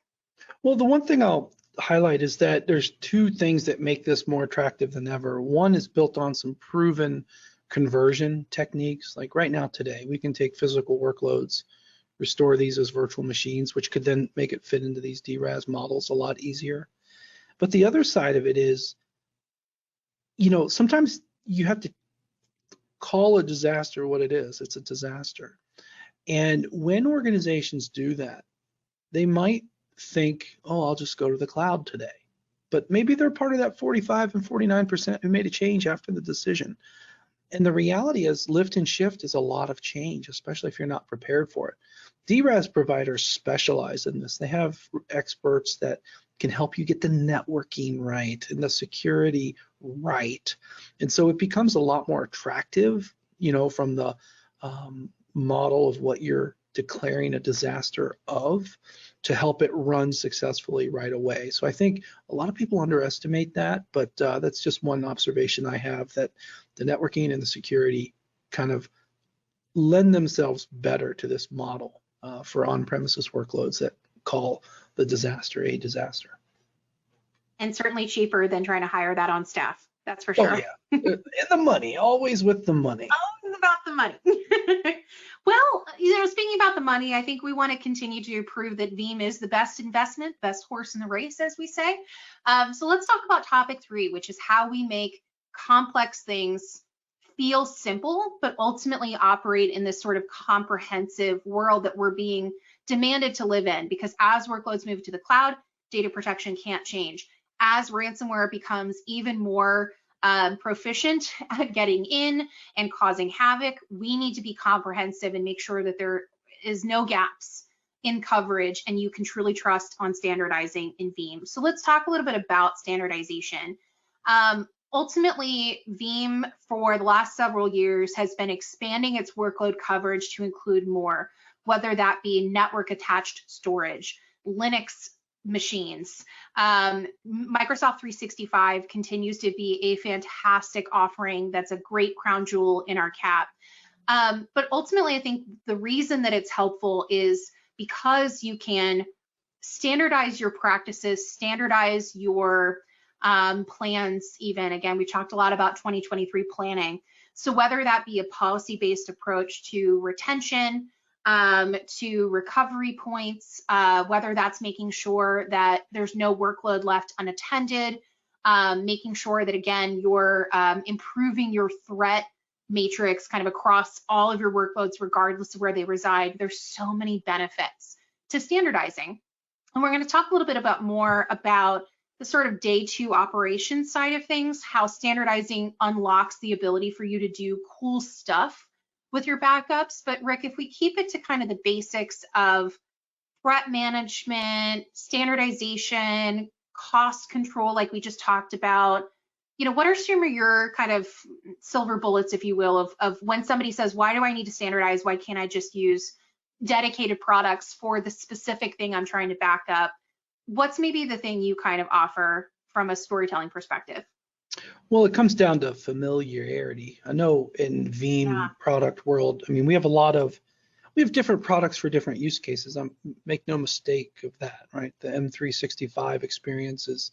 Well, the one thing I'll highlight is that there's two things that make this more attractive than ever. One is built on some proven conversion techniques. Like right now today, we can take physical workloads, restore these as virtual machines, which could then make it fit into these DRaaS models a lot easier. But the other side of it is, you know, sometimes you have to call a disaster what it is. It's a disaster. And when organizations do that, they might think, oh, I'll just go to the cloud today. But maybe they're part of that 45 and 49% who made a change after the decision. And the reality is lift and shift is a lot of change, especially if you're not prepared for it. DRaaS providers specialize in this. They have experts that can help you get the networking right and the security right. And so it becomes a lot more attractive, you know, from the model of what you're declaring a disaster of, to help it run successfully right away. So I think a lot of people underestimate that, but that's just one observation I have, that the networking and the security kind of lend themselves better to this model for on-premises workloads that call the disaster a disaster. And certainly cheaper than trying to hire that on staff. That's for sure. Oh, yeah. And the money, always with the money. Always about the money. Well, you know, speaking about the money, I think we want to continue to prove that Veeam is the best investment, best horse in the race, as we say. So let's talk about topic 3, which is how we make complex things feel simple, but ultimately operate in this sort of comprehensive world that we're being demanded to live in. Because as workloads move to the cloud, data protection can't change. As ransomware becomes even more proficient at getting in and causing havoc, we need to be comprehensive and make sure that there is no gaps in coverage and you can truly trust on standardizing in Veeam. So let's talk a little bit about standardization. Ultimately, Veeam for the last several years has been expanding its workload coverage to include more, whether that be network attached storage, Linux machines. Microsoft 365 continues to be a fantastic offering that's a great crown jewel in our cap. But ultimately, I think the reason that it's helpful is because you can standardize your practices, standardize your plans even. Again, we talked a lot about 2023 planning. So whether that be a policy-based approach to retention, to recovery points, whether that's making sure that there's no workload left unattended, making sure that, again, you're improving your threat matrix kind of across all of your workloads, regardless of where they reside. There's so many benefits to standardizing. And we're going to talk a little bit more about the sort of day 2 operations side of things, how standardizing unlocks the ability for you to do cool stuff with your backups. But Rick, if we keep it to kind of the basics of threat management, standardization, cost control, like we just talked about, what are some of your kind of silver bullets, if you will, of when somebody says, why do I need to standardize? Why can't I just use dedicated products for the specific thing I'm trying to back up? What's maybe the thing you kind of offer from a storytelling perspective? Well, it comes down to familiarity. I know in Veeam product world, I mean, we have different products for different use cases. Make no mistake of that, right? The M365 experience is,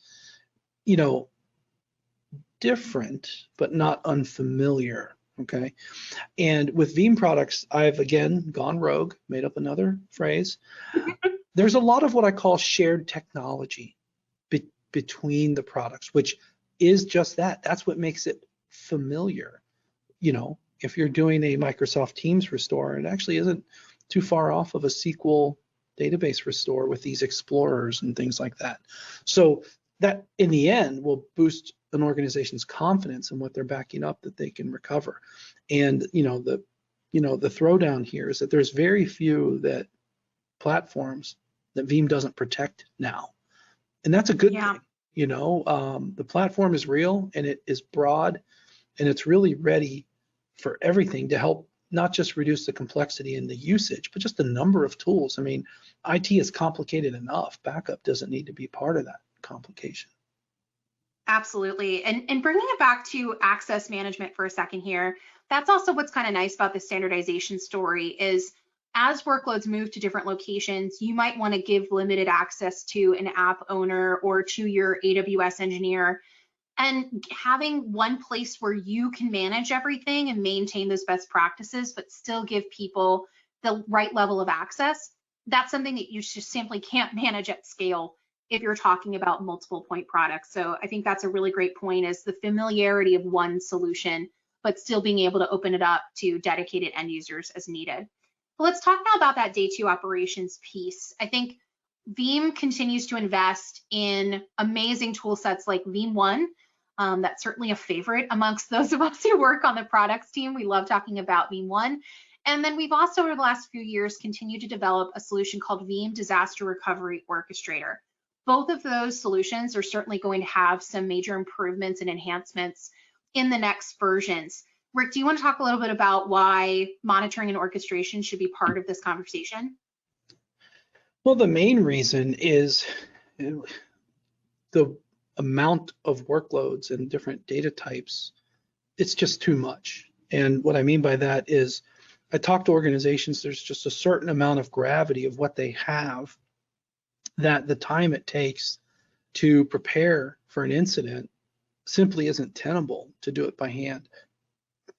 different, but not unfamiliar, okay? And with Veeam products, I've again gone rogue, made up another phrase. There's a lot of what I call shared technology between the products, which is just that. That's what makes it familiar. If you're doing a Microsoft Teams restore, it actually isn't too far off of a SQL database restore with these explorers and things like that. So that in the end will boost an organization's confidence in what they're backing up, that they can recover. And the throwdown here is that there's very few platforms that Veeam doesn't protect now, and that's a good thing. The platform is real and it is broad, and it's really ready for everything to help not just reduce the complexity in the usage, but just the number of tools. I mean, IT is complicated enough. Backup doesn't need to be part of that complication. Absolutely. And bringing it back to access management for a second here, that's also what's kind of nice about the standardization story is as workloads move to different locations, you might want to give limited access to an app owner or to your AWS engineer. And having one place where you can manage everything and maintain those best practices, but still give people the right level of access, that's something that you just simply can't manage at scale if you're talking about multiple point products. So I think that's a really great point, is the familiarity of one solution, but still being able to open it up to dedicated end users as needed. But let's talk now about that day 2 operations piece. I think Veeam continues to invest in amazing tool sets like Veeam 1. That's certainly a favorite amongst those of us who work on the products team. We love talking about Veeam 1. And then we've also, over the last few years, continued to develop a solution called Veeam Disaster Recovery Orchestrator. Both of those solutions are certainly going to have some major improvements and enhancements in the next versions. Rick, do you want to talk a little bit about why monitoring and orchestration should be part of this conversation? Well, the main reason is the amount of workloads and different data types. It's just too much. And what I mean by that is I talk to organizations, there's just a certain amount of gravity of what they have, that the time it takes to prepare for an incident simply isn't tenable to do it by hand.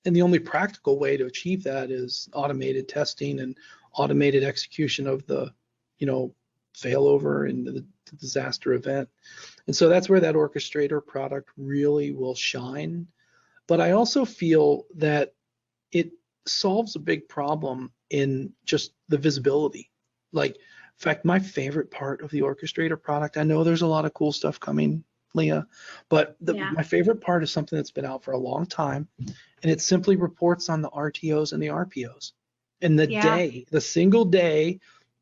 And the only practical way to achieve that is automated testing and automated execution of the, failover and the disaster event. And so that's where that orchestrator product really will shine. But I also feel that it solves a big problem in just the visibility. Like, in fact, my favorite part of the orchestrator product, I know there's a lot of cool stuff coming, Leah, but my favorite part is something that's been out for a long time, and it simply reports on the RTOs and the RPOs. And the single day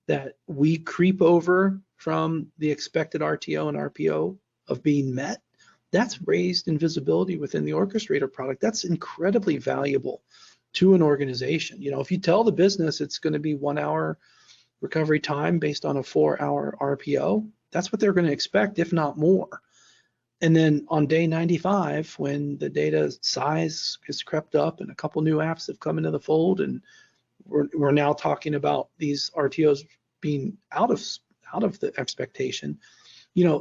that we creep over from the expected RTO and RPO of being met, that's raised in visibility within the orchestrator product. That's incredibly valuable to an organization. If you tell the business it's going to be 1 hour recovery time based on a 4-hour RPO, that's what they're going to expect, if not more. And then on day 95, when the data size has crept up and a couple new apps have come into the fold, and we're now talking about these RTOs being out of the expectation,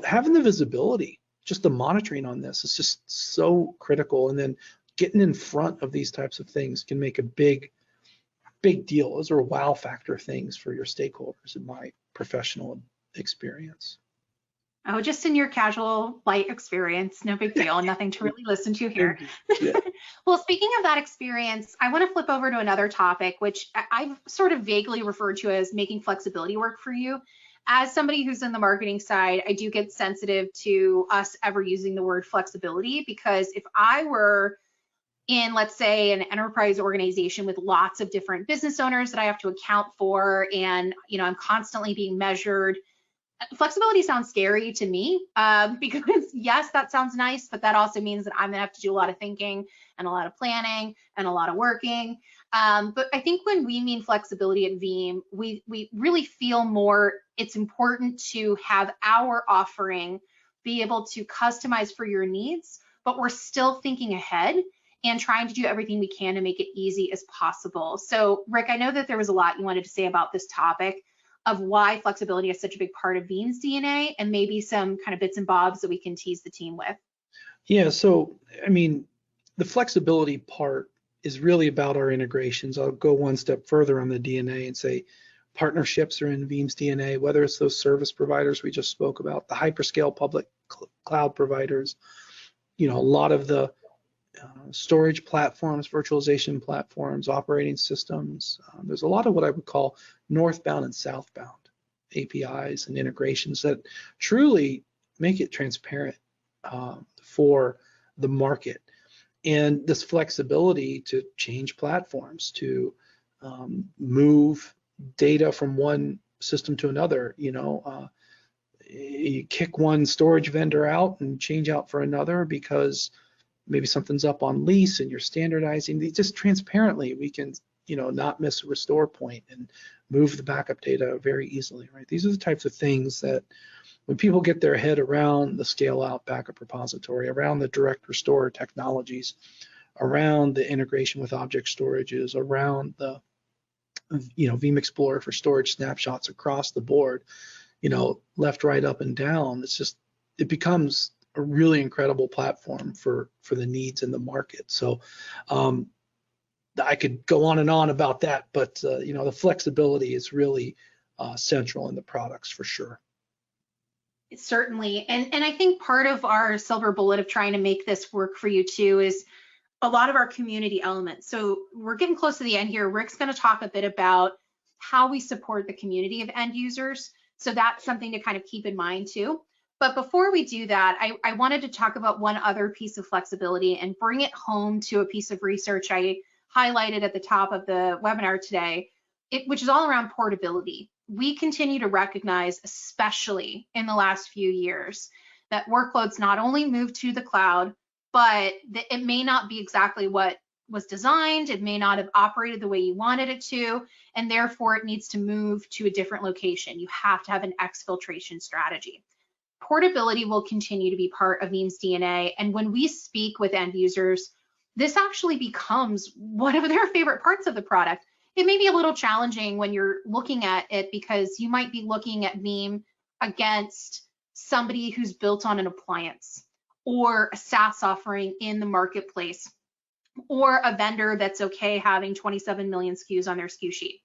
having the visibility, just the monitoring on this is just so critical. And then getting in front of these types of things can make a big deal. Those are wow factor things for your stakeholders in my professional experience. Oh, just in your casual light experience, no big deal, nothing to really listen to here. Yeah. Well, speaking of that experience, I want to flip over to another topic, which I've sort of vaguely referred to as making flexibility work for you. As somebody who's in the marketing side, I do get sensitive to us ever using the word flexibility, because if I were in, let's say, an enterprise organization with lots of different business owners that I have to account for, and I'm constantly being measured, flexibility sounds scary to me, because yes, that sounds nice, but that also means that I'm gonna have to do a lot of thinking and a lot of planning and a lot of working. But I think when we mean flexibility at Veeam, we really feel more it's important to have our offering be able to customize for your needs, but we're still thinking ahead and trying to do everything we can to make it easy as possible. So Rick, I know that there was a lot you wanted to say about this topic of why flexibility is such a big part of Veeam's DNA, and maybe some kind of bits and bobs that we can tease the team with. Yeah, so I mean, the flexibility part is really about our integrations. I'll go one step further on the DNA and say partnerships are in Veeam's DNA, whether it's those service providers we just spoke about, the hyperscale public cloud providers, a lot of the storage platforms, virtualization platforms, operating systems. There's a lot of what I would call northbound and southbound APIs and integrations that truly make it transparent for the market. And this flexibility to change platforms, to move data from one system to another, you kick one storage vendor out and change out for another because maybe something's up on lease and you're standardizing. Just transparently, we can, not miss a restore point and move the backup data very easily, right? These are the types of things that when people get their head around the scale out backup repository, around the direct restore technologies, around the integration with object storages, around the, Veeam Explorer for storage snapshots across the board, left, right, up, and down, it becomes a really incredible platform for the needs in the market. So I could go on and on about that, but the flexibility is really central in the products for sure. Certainly, and I think part of our silver bullet of trying to make this work for you too is a lot of our community elements. So we're getting close to the end here. Rick's going to talk a bit about how we support the community of end users. So that's something to kind of keep in mind too. But before we do that, I wanted to talk about one other piece of flexibility and bring it home to a piece of research I highlighted at the top of the webinar today, which is all around portability. We continue to recognize, especially in the last few years, that workloads not only move to the cloud, but that it may not be exactly what was designed, it may not have operated the way you wanted it to, and therefore it needs to move to a different location. You have to have an exfiltration strategy. Portability will continue to be part of Veeam's DNA, and when we speak with end users, this actually becomes one of their favorite parts of the product. It may be a little challenging when you're looking at it because you might be looking at Veeam against somebody who's built on an appliance or a SaaS offering in the marketplace or a vendor that's okay having 27 million SKUs on their SKU sheet.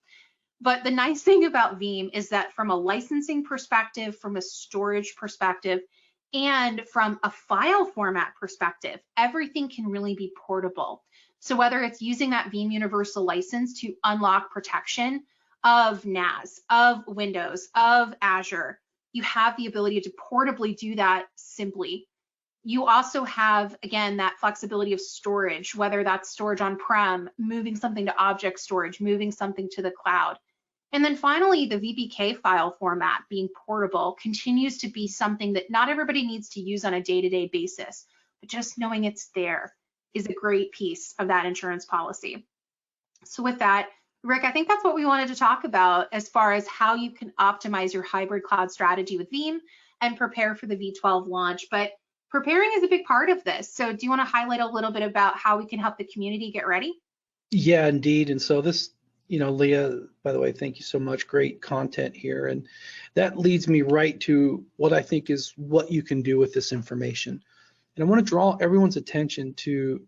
But the nice thing about Veeam is that from a licensing perspective, from a storage perspective, and from a file format perspective, everything can really be portable. So whether it's using that Veeam Universal License to unlock protection of NAS, of Windows, of Azure, you have the ability to portably do that simply. You also have, again, that flexibility of storage, whether that's storage on-prem, moving something to object storage, moving something to the cloud. And then finally, the VPK file format being portable continues to be something that not everybody needs to use on a day-to-day basis, but just knowing it's there is a great piece of that insurance policy. So with that, Rick, I think that's what we wanted to talk about as far as how you can optimize your hybrid cloud strategy with Veeam and prepare for the V12 launch. But preparing is a big part of this. So do you want to highlight a little bit about how we can help the community get ready? Yeah, indeed. And so this, Leah, by the way, thank you so much. Great content here. And that leads me right to what I think is what you can do with this information. And I want to draw everyone's attention to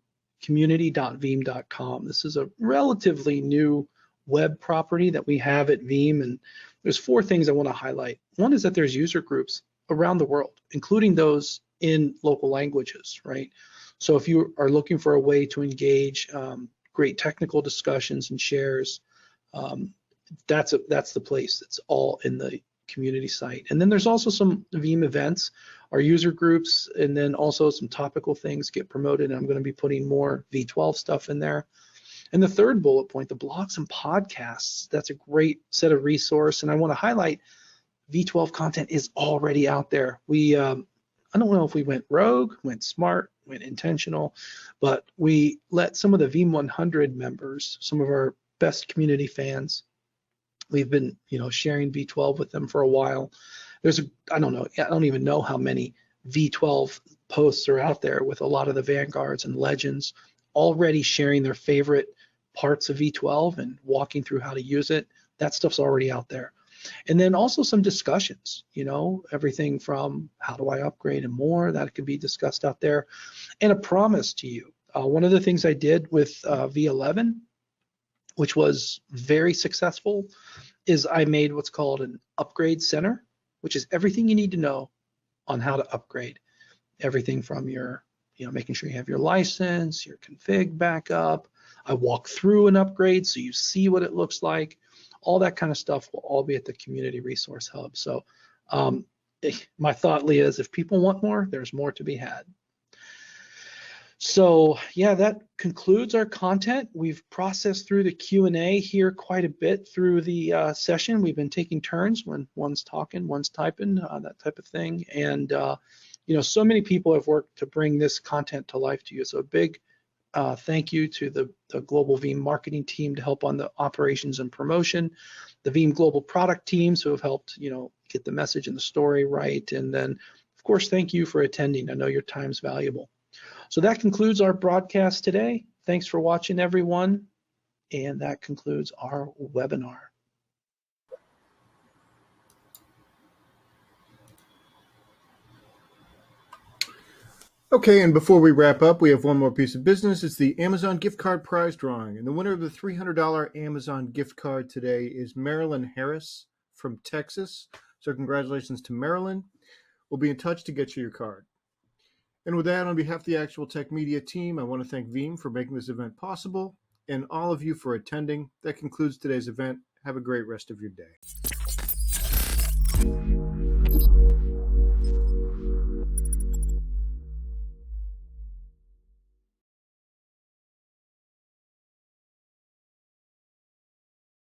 community.veeam.com. This is a relatively new web property that we have at Veeam, and there's 4 things I want to highlight. One is that there's user groups around the world, including those in local languages, right? So if you are looking for a way to engage great technical discussions and shares, that's the place. It's all in the community site. And then there's also some Veeam events, our user groups, and then also some topical things get promoted. And I'm going to be putting more V12 stuff in there. And the third bullet point, the blogs and podcasts, that's a great set of resource. And I want to highlight V12 content is already out there. We, I don't know if we went rogue, went smart, went intentional, but we let some of the Veeam 100 members, some of our best community fans, we've been, sharing V12 with them for a while. I don't even know how many V12 posts are out there with a lot of the vanguards and legends already sharing their favorite parts of V12 and walking through how to use it. That stuff's already out there. And then also some discussions, everything from how do I upgrade and more that could be discussed out there. And a promise to you. One of the things I did with V11, which was very successful, is I made what's called an upgrade center, which is everything you need to know on how to upgrade. Everything from your, making sure you have your license, your config backup. I walk through an upgrade so you see what it looks like. All that kind of stuff will all be at the Community Resource Hub. So my thought, Leah, is if people want more, there's more to be had. So yeah, that concludes our content. We've processed through the Q&A here quite a bit through the session. We've been taking turns when one's talking, one's typing, that type of thing. And so many people have worked to bring this content to life to you. So a big thank you to the Global Veeam marketing team to help on the operations and promotion, the Veeam Global product teams who have helped, get the message and the story right. And then, of course, thank you for attending. I know your time's valuable. So that concludes our broadcast today. Thanks for watching, everyone. And that concludes our webinar. Okay, and before we wrap up, we have one more piece of business. It's the Amazon gift card prize drawing. And the winner of the $300 Amazon gift card today is Marilyn Harris from Texas. So congratulations to Marilyn. We'll be in touch to get you your card. And with that, on behalf of the Actual Tech Media team, I want to thank Veeam for making this event possible and all of you for attending. That concludes today's event. Have a great rest of your day.